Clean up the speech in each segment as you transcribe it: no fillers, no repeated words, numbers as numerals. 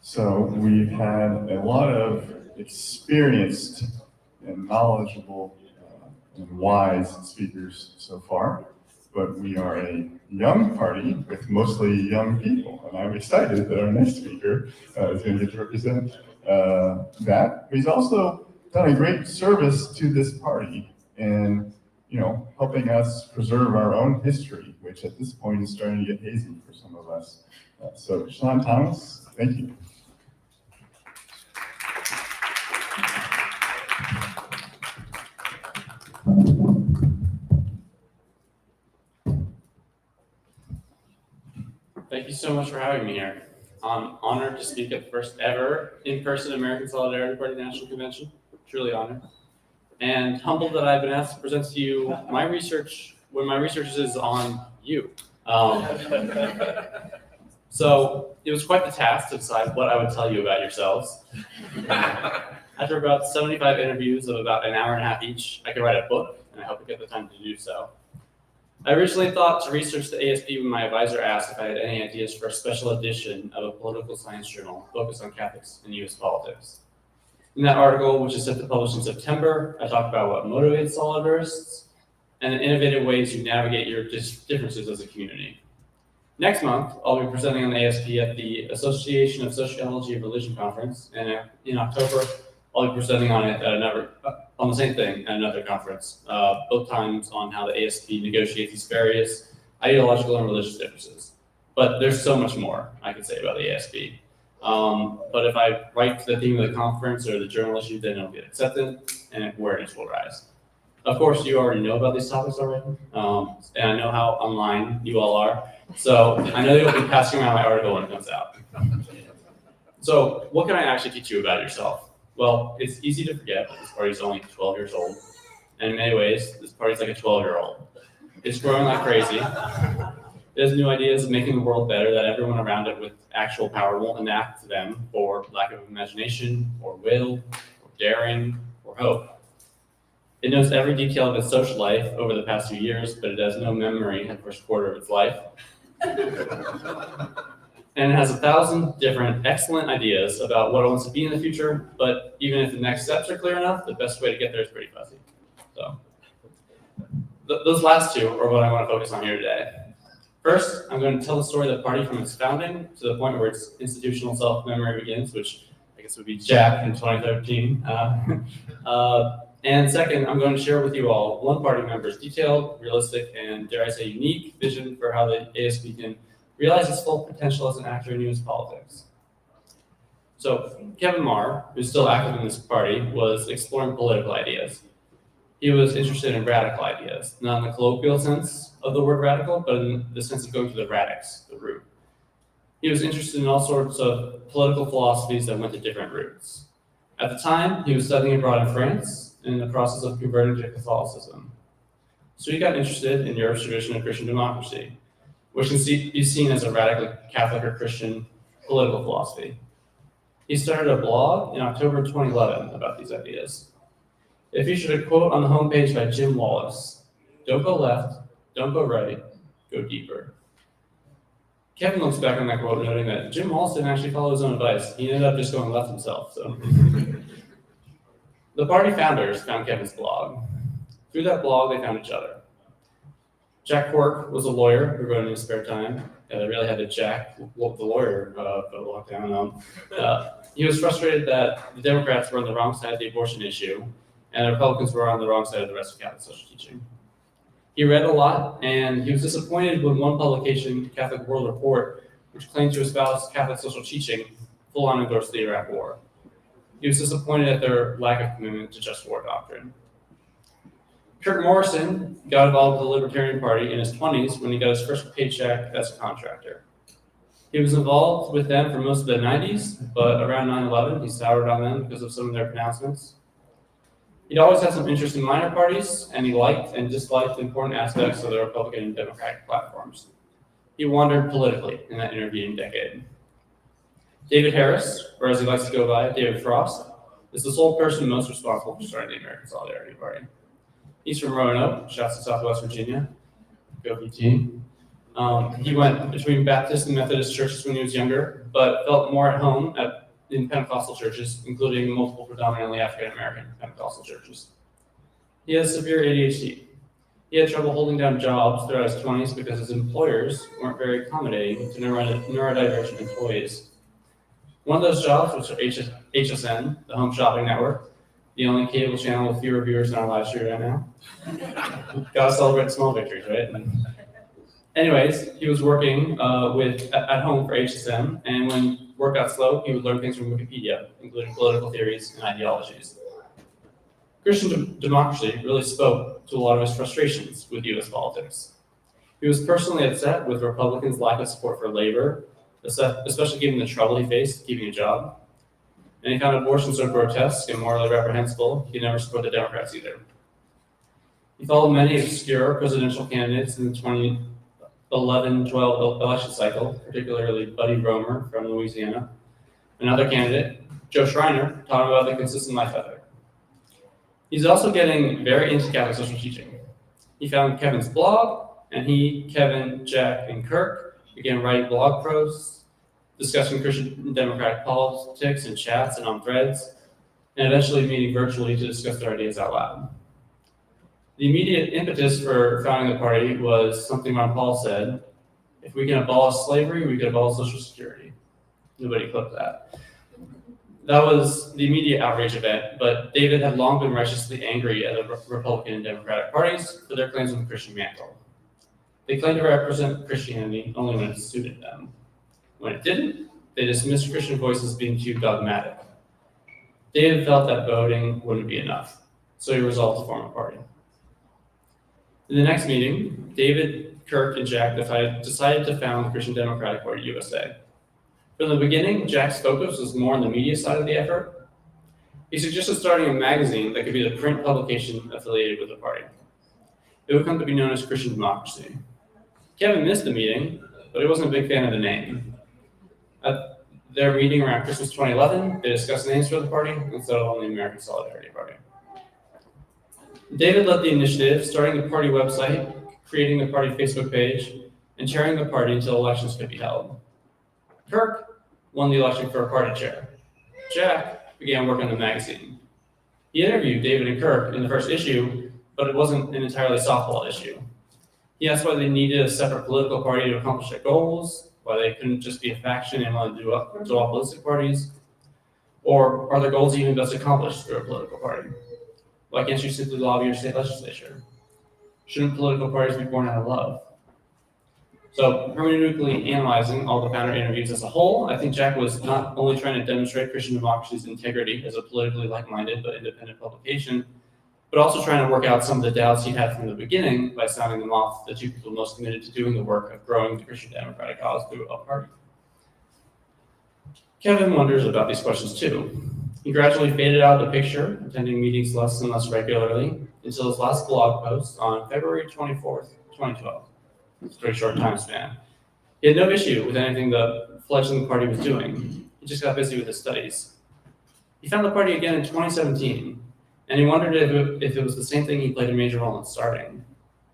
So we've had a lot of experienced and knowledgeable and wise speakers so far, but we are a young party with mostly young people, and I'm excited that our next speaker is going to get to represent that. But he's also done a great service to this party and, helping us preserve our own history, which at this point is starting to get hazy for some of us. So Sean Thomas, thank you. Thank you so much for having me here. I'm honored to speak at the first ever in-person American Solidarity Party National Convention. Truly honored. And humbled that I've been asked to present to you my research when my research is on you. So it was quite the task to decide what I would tell you about yourselves. After about 75 interviews of about an hour and a half each, I could write a book, and I hope to get the time to do so. I originally thought to research the ASP when my advisor asked if I had any ideas for a special edition of a political science journal focused on Catholics and U.S. politics. In that article, which is set to publish in September, I talked about what motivates solidarists and the innovative ways you navigate your differences as a community. Next month, I'll be presenting on the ASP at the Association of Sociology of Religion conference, and in October, I'll be presenting on it on the same thing at another conference, both times on how the ASP negotiates these various ideological and religious differences. But there's so much more I could say about the ASP. But if I write the theme of the conference or the journal issue, then it'll get accepted and awareness will rise. Of course, you already know about these topics already, and I know how online you all are. So I know you'll be passing around my article when it comes out. So what can I actually teach you about yourself? Well, it's easy to forget that this party's only 12 years old. And in many ways, this party's like a 12-year-old. It's growing like crazy. It has new ideas of making the world better that everyone around it with actual power won't enact them for lack of imagination, or will, or daring, or hope. It knows every detail of its social life over the past few years, but it has no memory in the first quarter of its life. And it has 1,000 different excellent ideas about what it wants to be in the future, but even if the next steps are clear enough, the best way to get there is pretty fuzzy. So those last two are what I want to focus on here today. First, I'm going to tell the story of the party from its founding to the point where its institutional self-memory begins, which I guess would be Jack in 2013. And second, I'm going to share with you all one party member's detailed, realistic, and dare I say unique vision for how the ASP can realize its full potential as an actor in U.S. politics. So Kevin Marr, who's still active in this party, was exploring political ideas. He was interested in radical ideas, not in the colloquial sense of the word radical, but in the sense of going to the radix, the root. He was interested in all sorts of political philosophies that went to different roots. At the time, he was studying abroad in France and in the process of converting to Catholicism. So he got interested in Europe's tradition of Christian democracy, which can be seen as a radically Catholic or Christian political philosophy. He started a blog in October 2011 about these ideas. It featured a quote on the homepage by Jim Wallace: "Don't go left, don't go right, go deeper." Kevin looks back on that quote, noting that Jim Wallace didn't actually follow his own advice. He ended up just going left himself. So, the party founders found Kevin's blog. Through that blog, they found each other. Jack Quirk was a lawyer who wrote in his spare time. They really had to Jack the lawyer for the lockdown. He was frustrated that the Democrats were on the wrong side of the abortion issue, and the Republicans were on the wrong side of the rest of Catholic social teaching. He read a lot, and he was disappointed when one publication, Catholic World Report, which claimed to espouse Catholic social teaching, full-on endorsed the Iraq War. He was disappointed at their lack of commitment to just war doctrine. Kurt Morrison got involved with the Libertarian Party in his 20s when he got his first paycheck as a contractor. He was involved with them for most of the 90s, but around 9/11, he soured on them because of some of their pronouncements. He'd always had some interest in minor parties, and he liked and disliked important aspects of the Republican and Democratic platforms. He wandered politically in that intervening decade. David Harris, or as he likes to go by, David Frost, is the sole person most responsible for starting the American Solidarity Party. He's from Roanoke, shouts to Southwest Virginia. Go BT. He went between Baptist and Methodist churches when he was younger, but felt more at home in Pentecostal churches, including multiple predominantly African-American Pentecostal churches. He has severe ADHD. He had trouble holding down jobs throughout his 20s because his employers weren't very accommodating to neurodivergent employees. One of those jobs was for HSN, the Home Shopping Network, the only cable channel with fewer viewers in our live stream right now. Gotta celebrate small victories, right? Anyways, he was working at home for HSN, and when work got slow, he would learn things from Wikipedia, including political theories and ideologies. Christian democracy really spoke to a lot of his frustrations with U.S. politics. He was personally upset with Republicans' lack of support for labor, especially given the trouble he faced keeping a job. And he found abortion so grotesque and morally reprehensible, he never supported the Democrats either. He followed many obscure presidential candidates in the 2011-12 election cycle, particularly Buddy Roemer from Louisiana. Another candidate, Joe Schreiner, taught him about the consistent life ethic. He's also getting very into Catholic social teaching. He found Kevin's blog, and he, Kevin, Jack, and Kirk began writing blog posts, discussing Christian democratic politics in chats and on threads, and eventually meeting virtually to discuss their ideas out loud. The immediate impetus for founding the party was something Ron Paul said: if we can abolish slavery, we can abolish Social Security. Nobody clipped that. That was the immediate outrage event, but David had long been righteously angry at the Republican and Democratic parties for their claims on the Christian mantle. They claimed to represent Christianity only when it suited them. When it didn't, they dismissed Christian voices being too dogmatic. David felt that voting wouldn't be enough, so he resolved to form a party. In the next meeting, David, Kirk, and Jack decided to found the Christian Democratic Party USA. From the beginning, Jack's focus was more on the media side of the effort. He suggested starting a magazine that could be the print publication affiliated with the party. It would come to be known as Christian Democracy. Kevin missed the meeting, but he wasn't a big fan of the name. At their meeting around Christmas 2011, they discussed names for the party and settled on the American Solidarity Party. David led the initiative, starting the party website, creating the party Facebook page, and chairing the party until elections could be held. Kirk won the election for a party chair. Jack began work on the magazine. He interviewed David and Kirk in the first issue, but it wasn't an entirely softball issue. He asked why they needed a separate political party to accomplish their goals, why they couldn't just be a faction and want to do all political parties, or are their goals even best accomplished through a political party? Why can't you simply lobby your state legislature? Shouldn't political parties be born out of love? So, hermeneutically analyzing all the founder interviews as a whole, I think Jack was not only trying to demonstrate Christian democracy's integrity as a politically like-minded but independent publication, but also trying to work out some of the doubts he had from the beginning by sounding them off the two people most committed to doing the work of growing the Christian democratic cause through a party. Kevin wonders about these questions too. He gradually faded out of the picture, attending meetings less and less regularly, until his last blog post on February 24th, 2012. It's a pretty short time span. He had no issue with anything the fledgling party was doing. He just got busy with his studies. He found the party again in 2017, and he wondered if it was the same thing he played a major role in starting.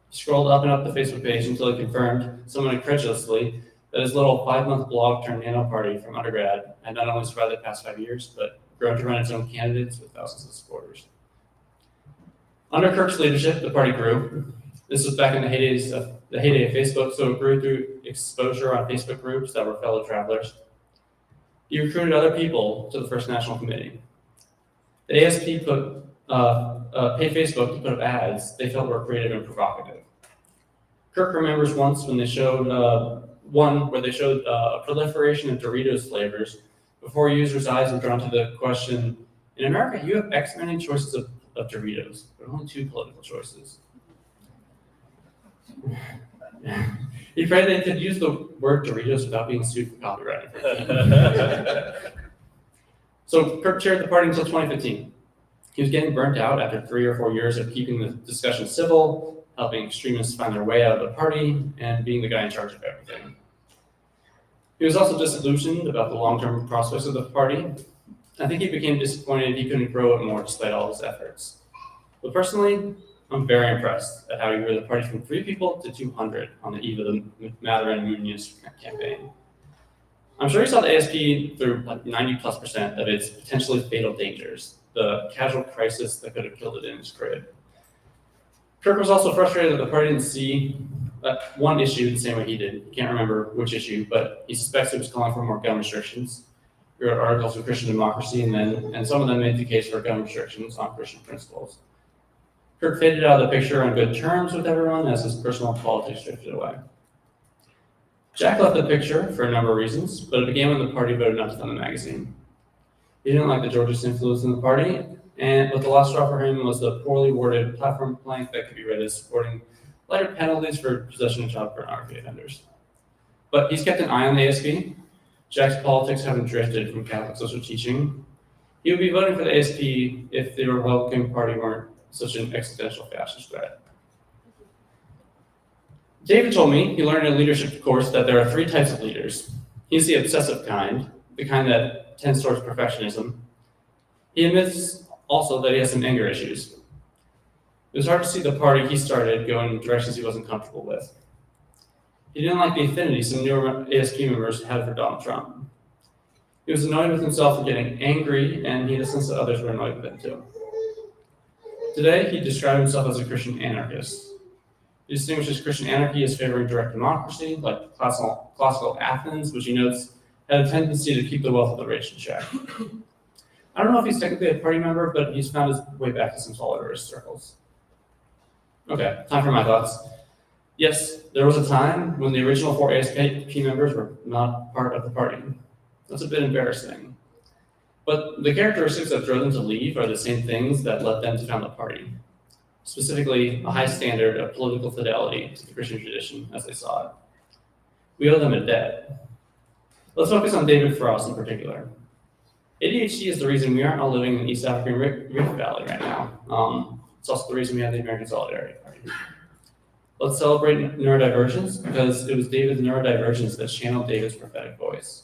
He scrolled up and up the Facebook page until he confirmed, somewhat incredulously, that his little 5-month blog turned nano party from undergrad had not only survived the past 5 years, but grown to run its own candidates with thousands of supporters. Under Kirk's leadership, the party grew. This was back in the heyday of Facebook, so it grew through exposure on Facebook groups that were fellow travelers. He recruited other people to the First National Committee. The ASP paid Facebook to put up ads they felt were creative and provocative. Kirk remembers once when they showed one where they showed a proliferation of Doritos flavors before users' eyes were drawn to the question, in America, you have X many choices of Doritos, but only 2 political choices. He prayed they could use the word Doritos without being sued for copyright. So Kirk chaired the party until 2015. He was getting burnt out after 3 or 4 years of keeping the discussion civil, helping extremists find their way out of the party, and being the guy in charge of everything. He was also disillusioned about the long-term prospects of the party. I think he became disappointed he couldn't grow it more despite all his efforts. But personally, I'm very impressed at how he grew the party from 3 people to 200 on the eve of the Matherin Munoz campaign. I'm sure he saw the ASP through like 90+% of its potentially fatal dangers, the casual crisis that could have killed it in his crib. Kirk was also frustrated that the party didn't see one issue the same way he did. He can't remember which issue, but he suspects it was calling for more gun restrictions. He wrote articles on Christian democracy, and some of them made the case for gun restrictions on Christian principles. Kirk faded out of the picture on good terms with everyone as his personal politics drifted away. Jack left the picture for a number of reasons, but it began when the party voted not to fund the magazine. He didn't like the Georgist influence in the party, but the last straw for him was the poorly worded platform plank that could be read as supporting lighter penalties for possession of child pornography offenders. But he's kept an eye on the ASP. Jack's politics haven't drifted from Catholic social teaching. He would be voting for the ASP if the Republican Party weren't such an existential fascist threat. David told me he learned in a leadership course that there are 3 types of leaders. He's the obsessive kind, the kind that tends towards perfectionism. He admits also that he has some anger issues. It was hard to see the party he started go in directions he wasn't comfortable with. He didn't like the affinity some newer ASP members had for Donald Trump. He was annoyed with himself for getting angry, and he had a sense that others were annoyed with him too. Today, he described himself as a Christian anarchist. He distinguishes Christian anarchy as favoring direct democracy, like classical Athens, which he notes had a tendency to keep the wealth of the rich in check. I don't know if he's technically a party member, but he's found his way back to some Solidarist circles. Okay, time for my thoughts. Yes, there was a time when the original 4 ASP members were not part of the party. That's a bit embarrassing. But the characteristics that drove them to leave are the same things that led them to found the party. Specifically, a high standard of political fidelity to the Christian tradition as they saw it. We owe them a debt. Let's focus on David Frost in particular. ADHD is the reason we aren't all living in the East African Rift Valley right now. It's also the reason we have the American Solidarity Party. Let's celebrate neurodivergence because it was David's neurodivergence that channeled David's prophetic voice.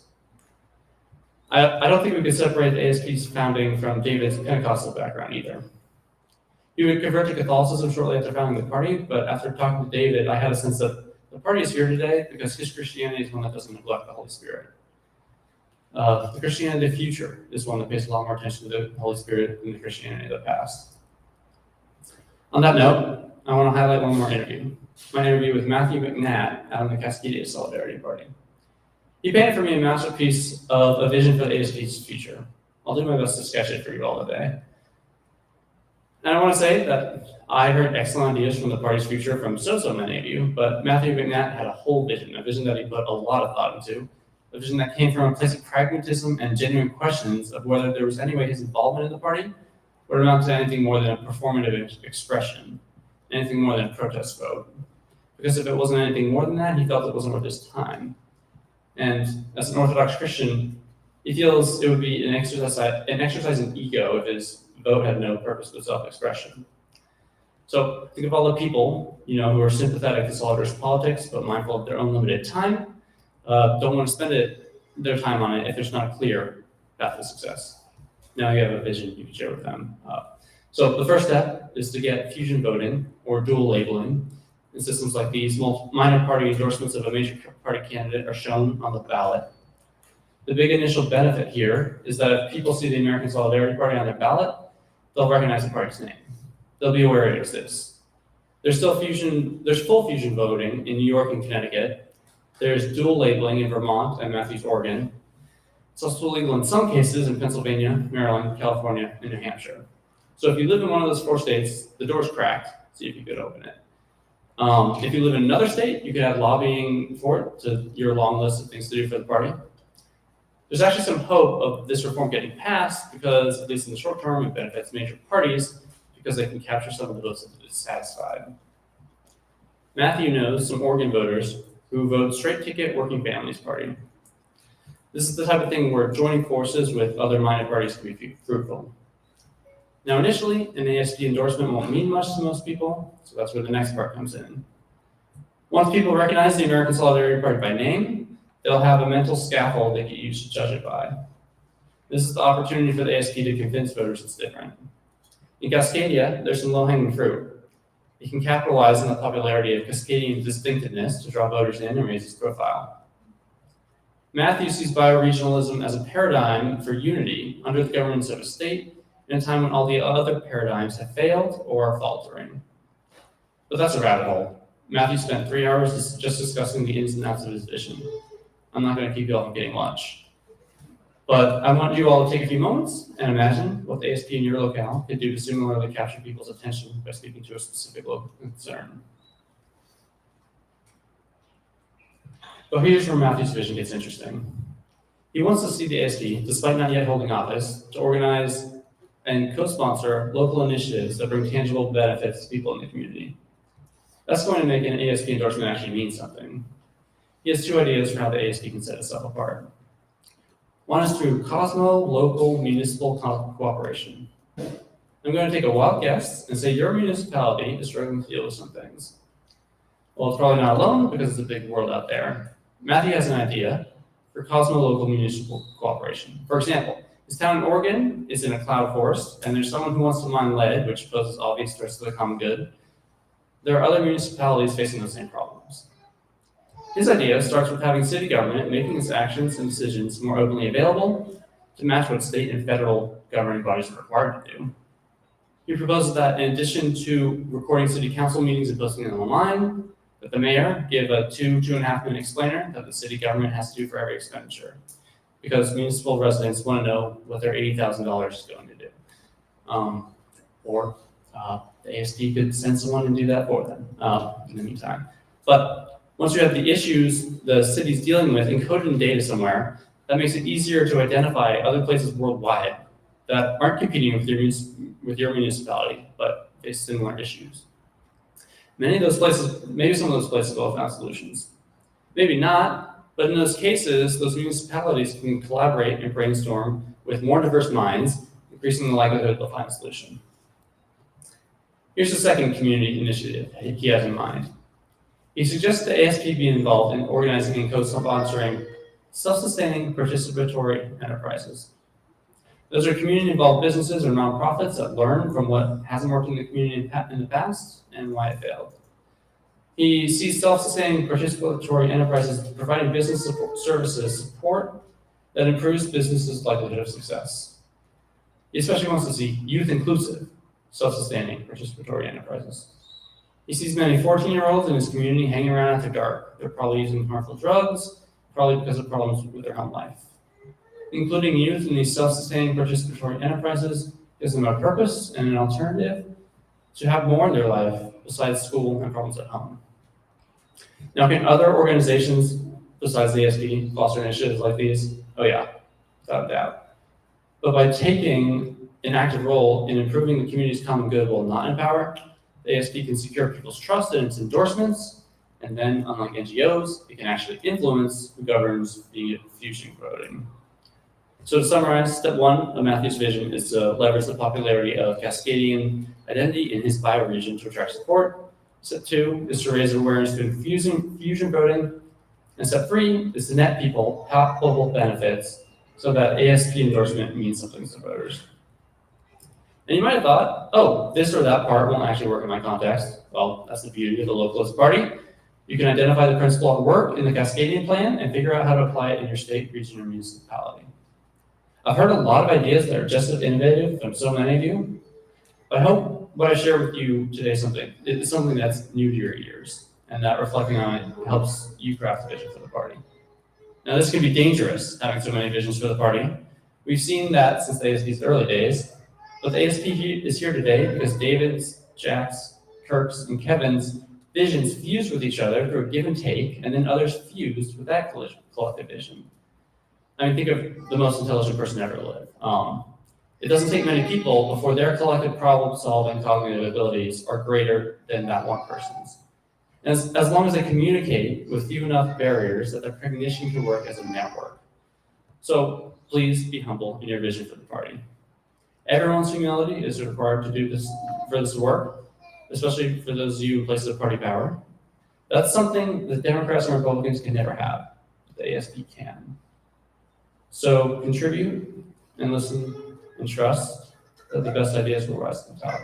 I don't think we could separate the ASP's founding from David's Pentecostal background either. He would convert to Catholicism shortly after founding the party, but after talking to David, I had a sense that the party is here today because his Christianity is one that doesn't neglect the Holy Spirit. The Christianity of the future is one that pays a lot more attention to the Holy Spirit than the Christianity of the past. On that note, I want to highlight one more interview. My interview with Matthew McNatt out in the Cascadia Solidarity Party. He painted for me a masterpiece of a vision for the ASP's future. I'll do my best to sketch it for you all today. And I want to say that I heard excellent ideas from the party's future from so many of you, but Matthew McNatt had a whole vision, a vision that he put a lot of thought into, a vision that came from a place of pragmatism and genuine questions of whether there was any way his involvement in the party would amount to anything more than a performative expression, anything more than a protest vote. Because if it wasn't anything more than that, he felt it wasn't worth his time. And as an Orthodox Christian, he feels it would be an exercise in ego if his vote had no purpose but self-expression. So think of all the people, who are sympathetic to Solidarist politics but mindful of their own limited time, don't want to spend their time on it if there's not a clear path to success. Now you have a vision you can share with them. So the first step is to get fusion voting or dual labeling. In systems like these, minor party endorsements of a major party candidate are shown on the ballot. The big initial benefit here is that if people see the American Solidarity Party on their ballot, they'll recognize the party's name. They'll be aware it exists. There's full fusion voting in New York and Connecticut. There's dual labeling in Vermont and Matthews, Oregon. It's also legal in some cases in Pennsylvania, Maryland, California, and New Hampshire. So if you live in one of those 4 states, the door's cracked. See if you could open it. If you live in another state, you could add lobbying for it to your long list of things to do for the party. There's actually some hope of this reform getting passed because, at least in the short term, it benefits major parties because they can capture some of the votes of the dissatisfied. Matthew knows some Oregon voters who vote straight ticket working families party. This is the type of thing where joining forces with other minor parties can be fruitful. Now, initially, an ASP endorsement won't mean much to most people, so that's where the next part comes in. Once people recognize the American Solidarity Party by name, they'll have a mental scaffold they can use to judge it by. This is the opportunity for the ASP to convince voters it's different. In Cascadia, there's some low-hanging fruit. He can capitalize on the popularity of Cascadian distinctiveness to draw voters in and raise his profile. Matthew sees bioregionalism as a paradigm for unity under the governance of a state in a time when all the other paradigms have failed or are faltering. But that's a rabbit hole. Matthew spent 3 hours just discussing the ins and outs of his vision. I'm not going to keep you all from getting lunch. But I want you all to take a few moments and imagine what the ASP in your locale could do to similarly capture people's attention by speaking to a specific local concern. But here's where Matthew's vision gets interesting. He wants to see the ASP, despite not yet holding office, to organize and co-sponsor local initiatives that bring tangible benefits to people in the community. That's going to make an ASP endorsement actually mean something. He has 2 ideas for how the ASP can set itself apart. One is through cosmo-local municipal cooperation. I'm going to take a wild guess and say your municipality is struggling to deal with some things. Well, it's probably not alone because it's a big world out there. Matthew has an idea for cosmo-local municipal cooperation. For example, his town in Oregon is in a cloud forest, and there's someone who wants to mine lead, which poses obvious threats to the common good. There are other municipalities facing those same problems. His idea starts with having city government making its actions and decisions more openly available to match what state and federal governing bodies are required to do. He proposes that in addition to recording city council meetings and posting them online, that the mayor give a 2.5 minute explainer that the city government has to do for every expenditure, because municipal residents want to know what their $80,000 is going to do. Or the ASP could send someone and do that for them in the meantime. But once you have the issues the city's dealing with encoded in data somewhere, that makes it easier to identify other places worldwide that aren't competing with your municipality, but face similar issues. Many of those places, maybe some of those places will have found solutions. Maybe not, but in those cases, those municipalities can collaborate and brainstorm with more diverse minds, increasing the likelihood they'll find a solution. Here's the second community initiative he has in mind. He suggests the ASP be involved in organizing and co-sponsoring self-sustaining participatory enterprises. Those are community-involved businesses or nonprofits that learn from what hasn't worked in the community in the past and why it failed. He sees self-sustaining participatory enterprises providing business support that improves businesses' likelihood of success. He especially wants to see youth-inclusive, self-sustaining participatory enterprises. He sees many 14-year-olds in his community hanging around after dark. They're probably using harmful drugs, probably because of problems with their home life. Including youth in these self-sustaining participatory enterprises gives them a purpose and an alternative to have more in their life besides school and problems at home. Now, can other organizations besides the ASP foster initiatives like these? Oh yeah, without a doubt. But by taking an active role in improving the community's common good while not in power, the ASP can secure people's trust in its endorsements, and then, unlike NGOs, it can actually influence who governs the fusion voting. So to summarize, step 1 of Matthew's vision is to leverage the popularity of Cascadian identity in his bioregion to attract support. Step 2 is to raise awareness to fusion voting. And step 3 is to net people palpable benefits so that ASP endorsement means something to voters. And you might have thought, oh, this or that part won't actually work in my context. Well, that's the beauty of the localist party. You can identify the principle at work in the Cascadian plan and figure out how to apply it in your state, region, or municipality. I've heard a lot of ideas that are just as innovative from so many of you. But I hope what I share with you today is something that's new to your ears, and that reflecting on it helps you craft a vision for the party. Now, this can be dangerous, having so many visions for the party. We've seen that since the ASP's early days. But the ASP is here today because David's, Jack's, Kirk's, and Kevin's visions fused with each other through a give and take, and then others fused with that collective vision. I mean, think of the most intelligent person ever live. It doesn't take many people before their collective problem-solving cognitive abilities are greater than that one person's. As long as they communicate with few enough barriers that their cognition can work as a network. So please be humble in your vision for the party. Everyone's humility is required to do this for this work, especially for those of you in places of party power. That's something the Democrats and Republicans can never have. The ASP can. So contribute and listen and trust that the best ideas will rise to the top.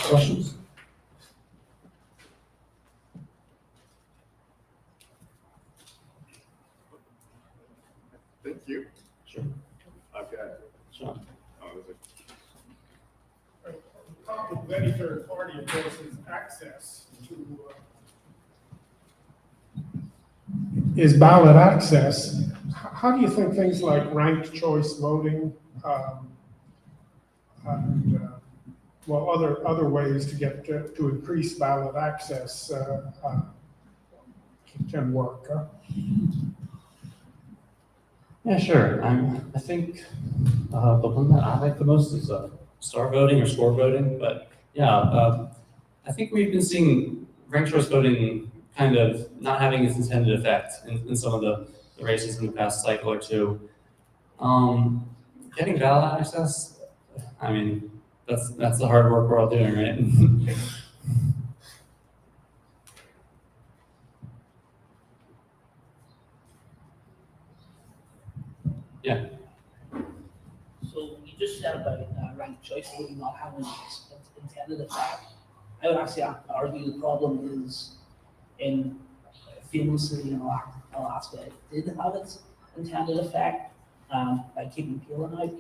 Questions? Thank you. Sure. I've got, Sure. Problem with any third party, of course, is access to, is ballot access. How do you think things like ranked choice voting, and, well, other ways to get to increase ballot access can work? Yeah, sure. I think the one that I like the most is star voting or score voting. But yeah, I think we've been seeing ranked choice voting kind of not having its intended effect in some of the races in the past cycle or two. Getting ballot access, I mean, that's the hard work we're all doing, right? Yeah. So you just said about ranked choice voting not having its intended effect. I would actually argue the problem is in famously in Alaska, it did have its intended effect by keeping peeling out.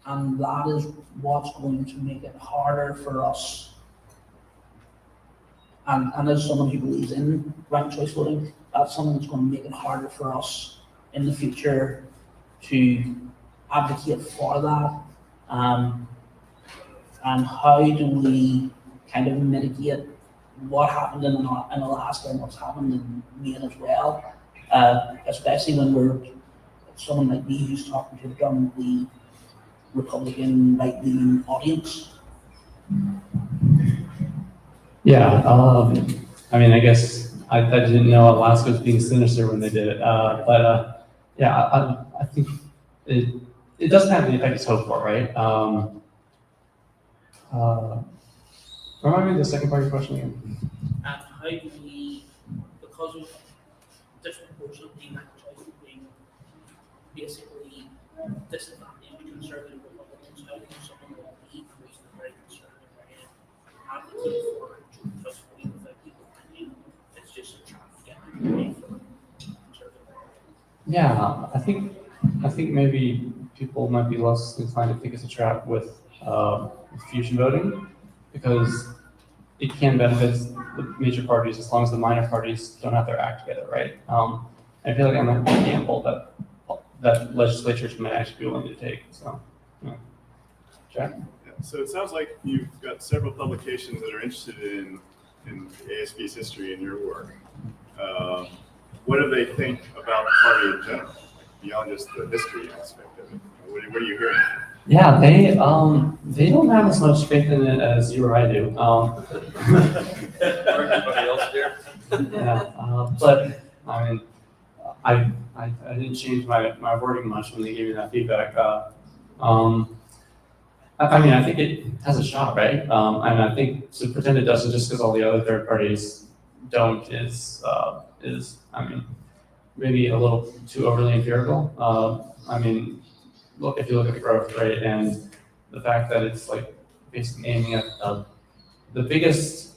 And that is what's going to make it harder for us. And as someone who believes in ranked choice voting, that's something that's going to make it harder for us in the future to advocate for that. And how do we kind of mitigate what happened in Alaska and what's happened in Maine as well, especially when we're someone like me who's talking to the Republican right-leaning audience. Yeah, I mean, I guess I didn't know Alaska was being sinister when they did it, but yeah, I think it doesn't have the effect it's hoped for, right? Remind me of the second part of your question again. And how do we, because of disproportionately ranked choice being basically disadvantaged conservative Republicans, how can someone like me, who is a very conservative area, advocate for choice voting without people thinking it's just a trap to get away from conservative area? Yeah, I think maybe people might be less inclined to think it's a trap with fusion voting because it can benefit the major parties as long as the minor parties don't have their act together, right? I feel like I'm a gamble that legislatures might actually be willing to take. So, yeah. Jack? Yeah, so it sounds like you've got several publications that are interested in ASP's history and your work. What do they think about the party in general, like beyond just the history aspect of it? What are you hearing? Yeah, they don't have as much faith in it as you or I do. Everybody else here? Yeah, but I mean, I didn't change my wording much when they gave me that feedback. I mean, I think it has a shot, right? And I think to pretend it doesn't just because all the other third parties don't is I mean, maybe a little too overly empirical. I mean, look, if you look at the growth rate and the fact that it's like basically aiming at the biggest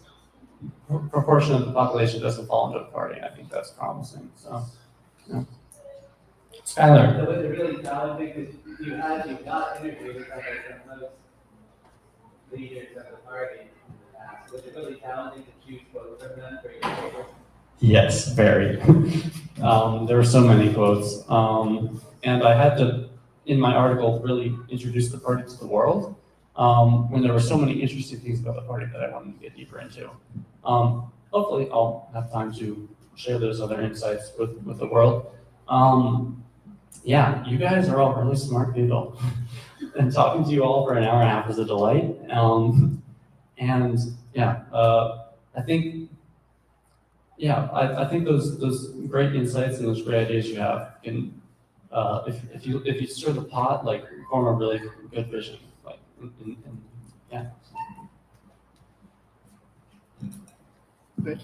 proportion of the population doesn't fall into a party, I think that's promising. So, yeah. Skylar. So what's really challenging is you've not interviewed like most leaders of the party in the past. Was it really challenging to choose quotes from them for your paper? Yes, very. There were so many quotes. And I had to, in my article, really introduce the party to the world when there were so many interesting things about the party that I wanted to get deeper into. Hopefully I'll have time to share those other insights with the world. Yeah, you guys are all really smart people. And talking to you all for an hour and a half was a delight. And yeah, I think those great insights and those great ideas you have can, if you stir the pot, like form a really good vision, like, yeah. Thank you.